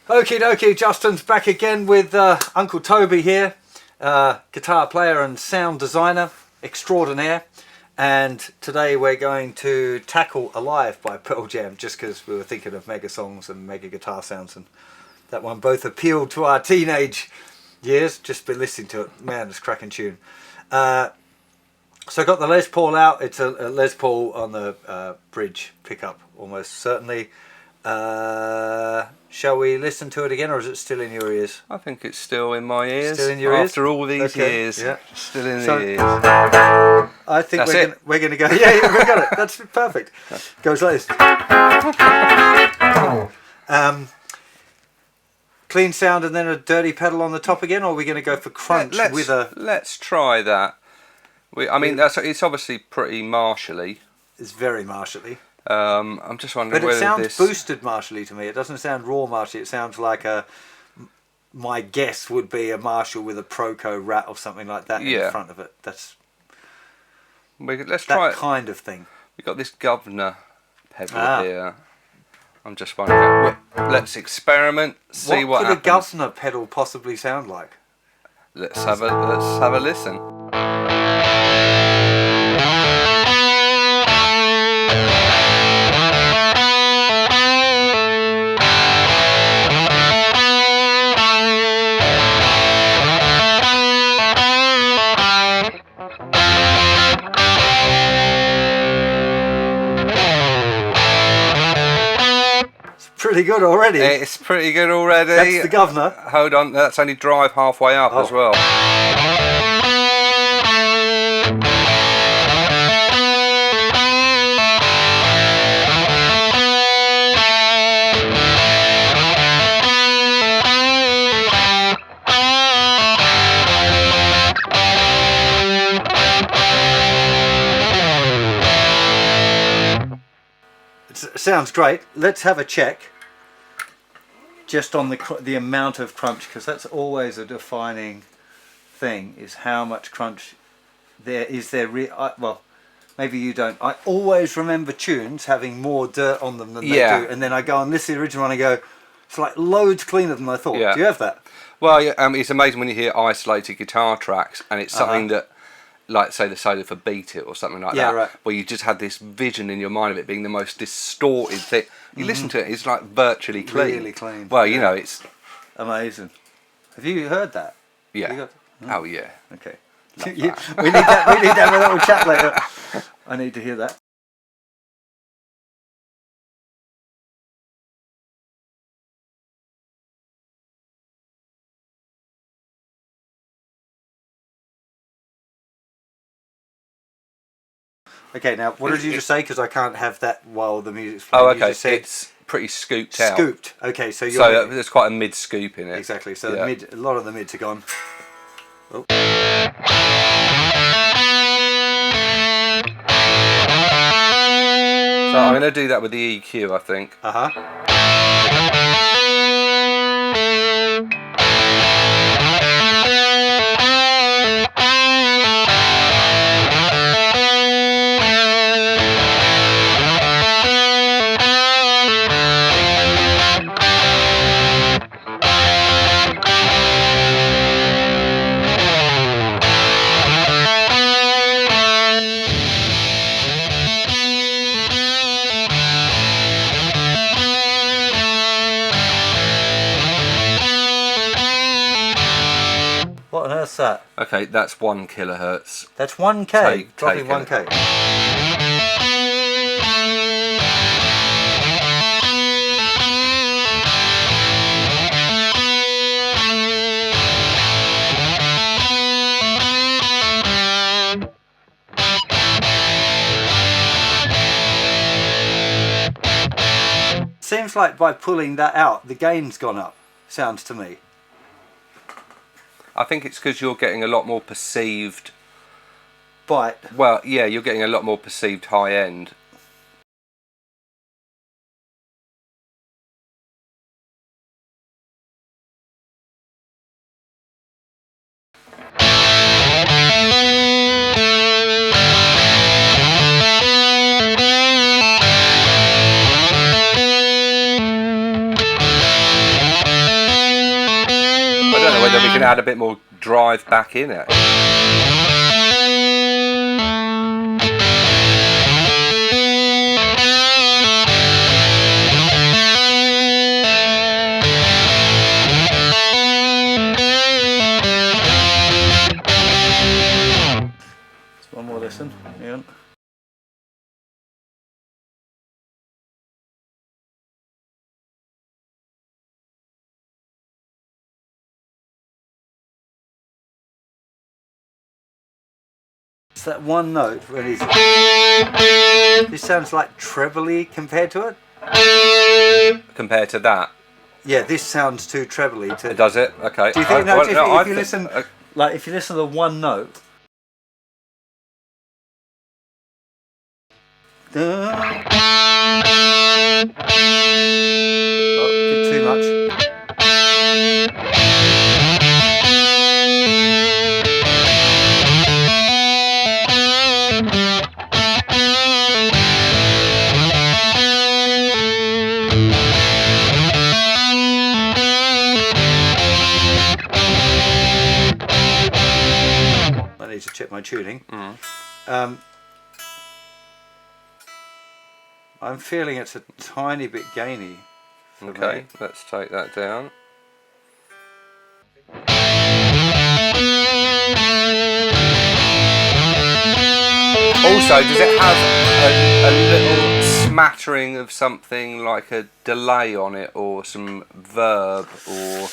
Okie dokie, Justin's back again with Uncle Toby here, guitar player and sound designer extraordinaire, and today we're going to tackle Alive by Pearl Jam, just because we were thinking of mega songs and mega guitar sounds, and that one both appealed to our teenage years. Just been listening to it, man, it's a cracking tune. So I got the Les Paul out. It's a Les Paul on the bridge pickup, almost certainly. Shall we listen to it again, or is it still in your ears? I think it's still in my ears. Still in your ears? After all these years. Yeah. Still in the ears. I think That's we're going to go. Yeah, we got it. That's perfect. Goes like this. Clean sound and then a dirty pedal on the top again, or are we going to go for crunch with a... Let's try that. I mean, it's obviously pretty martially. It's very martially. I'm just wondering whether this... But it sounds boosted martially to me. It doesn't sound raw martially. It sounds like my guess would be a Marshall with a Proco Rat or something like that in front of it. Let's try that kind of thing. We've got this governor pedal here. I'm just wondering. Let's experiment. See what happens. What could a governor pedal possibly sound like? Let's have a listen. Pretty good already. It's pretty good already. That's the governor. Hold on, that's only drive halfway up as well. It sounds great. Let's have a check just on the amount of crunch, because that's always a defining thing, is how much crunch there is there. Well, maybe you don't. I always remember tunes having more dirt on them than they do, and then I go and listen to the original and I go, it's like loads cleaner than I thought. Do you have that? Well, yeah, it's amazing when you hear isolated guitar tracks and it's something that, like say the solo for Beat It or something like that, right. where you just had this vision in your mind of it being the most distorted thing. You listen to it, it's like virtually clean. Really clean. Well, you know, it's amazing. Have you heard that? Yeah. Oh yeah. Okay. we need to have a little chat later. I need to hear that. Okay, now what did you just say? Because I can't have that while the music's playing. Oh, okay. It's pretty scooped out. Scooped. Okay, so there's quite a mid scoop in it. Exactly. So a lot of the mids are gone. Oh. So I'm going to do that with the EQ, I think. What on earth's that? Okay, that's 1 kilohertz. That's 1K? Dropping 1K. Seems like by pulling that out, the gain's gone up, sounds to me. I think it's because you're getting a lot more perceived bite. Well, yeah, you're getting a lot more perceived high end. whether we can add a bit more drive back in it. One more listen. Yeah. It's that one note when he's. This sounds like trebly compared to it. Compared to that. Yeah, this sounds too trebly. Does it? Okay. Do you think? No, if you listen, like if you listen to the one note. Oh, bit too much. I need to check my tuning. I'm feeling it's a tiny bit gainy. Okay, let's take that down. Also, does it have a little smattering of something like a delay on it, or some verb, or...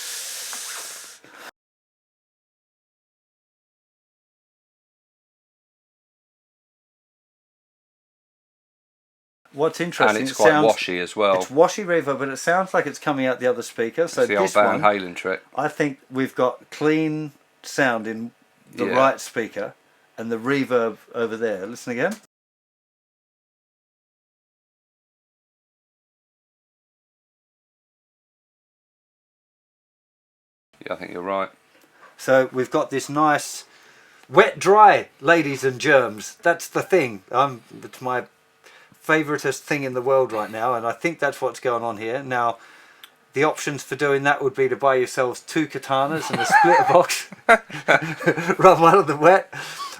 What's interesting, and it's quite washy as well. It's washy reverb, but it sounds like it's coming out the other speaker. So it's the old Van Halen trick. I think we've got clean sound in the right speaker, and the reverb over there. Listen again. Yeah, I think you're right. So we've got this nice wet dry, ladies and germs. That's the thing. It's my favoritist thing in the world right now, and I think that's what's going on here. Now, the options for doing that would be to buy yourselves 2 katanas and a splitter box, run one of them wet,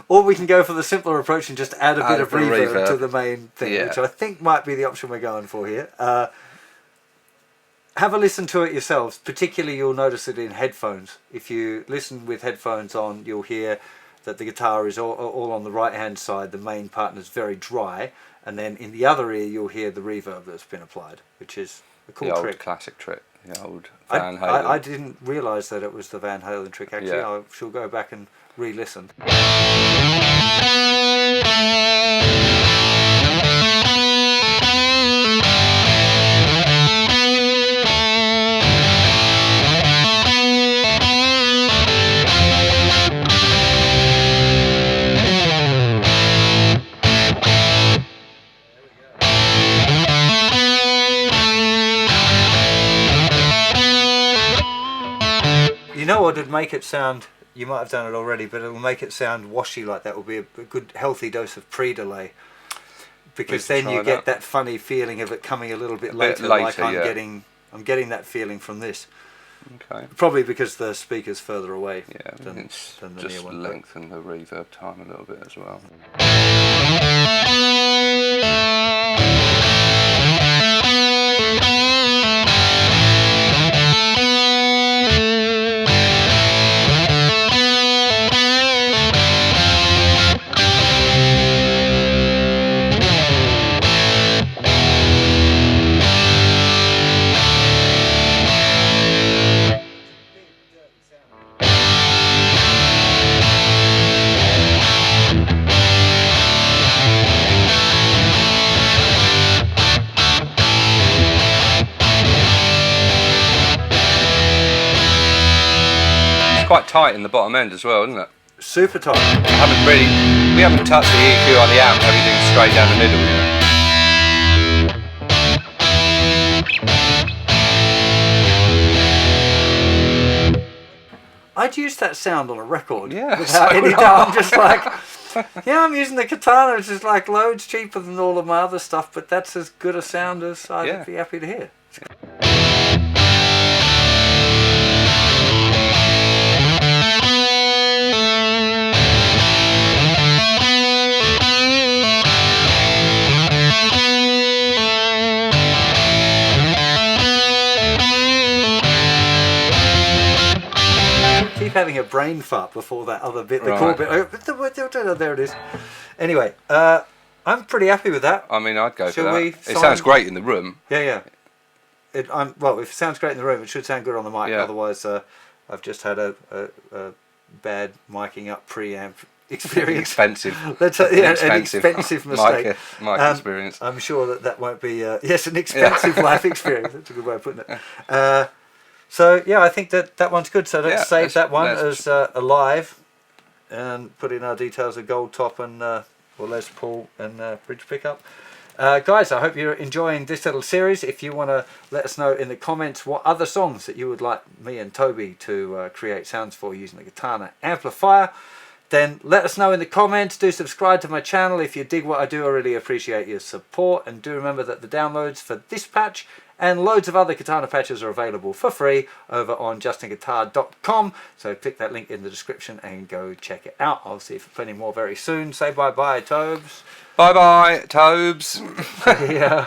or we can go for the simpler approach and just add a bit of reverb to the main thing, which I think might be the option we're going for here. Have a listen to it yourselves. Particularly, you'll notice it in headphones. If you listen with headphones on, you'll hear that the guitar is all on the right hand side. The main partner is very dry, and then in the other ear you'll hear the reverb that's been applied, which is a cool trick. The old classic trick, the old Van Halen. I didn't realise that it was the Van Halen trick, actually. I shall go back and re-listen. You know what would make it sound, you might have done it already, but it'll make it sound washy like that. Will be a good healthy dose of pre-delay, because then you get that funny feeling of it coming a little bit later, like I'm getting that feeling from this. Okay. Probably because the speaker's further away than the just near one. Lengthen the reverb time a little bit as well. Quite tight in the bottom end as well, isn't it? Super tight. We haven't touched the EQ on the amp. Everything's straight down the middle, you know. I'd use that sound on a record. Yeah. Without any doubt. I'm just like, I'm using the Katana. It's just like loads cheaper than all of my other stuff, but that's as good a sound as I'd be happy to hear. having a brain fart before that other bit, the Right. core bit. There it is. Anyway, I'm pretty happy with that. I mean, I'd go Shall for that. we It sign- sounds great in the room. Yeah. Well, if it sounds great in the room, it should sound good on the mic. Yeah. Otherwise, I've just had a bad miking up preamp experience. Expensive. That's an expensive mistake. Mic experience. I'm sure that won't be yes, an expensive life experience. That's a good way of putting it. So yeah, I think that one's good. So let's save that one as a live, and put in our details of gold top and or Les Paul and bridge pickup. Guys, I hope you're enjoying this little series. If you want to let us know in the comments what other songs that you would like me and Toby to create sounds for using the Katana amplifier, then let us know in the comments. Do subscribe to my channel if you dig what I do. I really appreciate your support. And do remember that the downloads for this patch and loads of other Katana patches are available for free over on JustinGuitar.com. So click that link in the description and go check it out. I'll see you for plenty more very soon. Say bye-bye, Tobes. Bye-bye, Tobes. Yeah.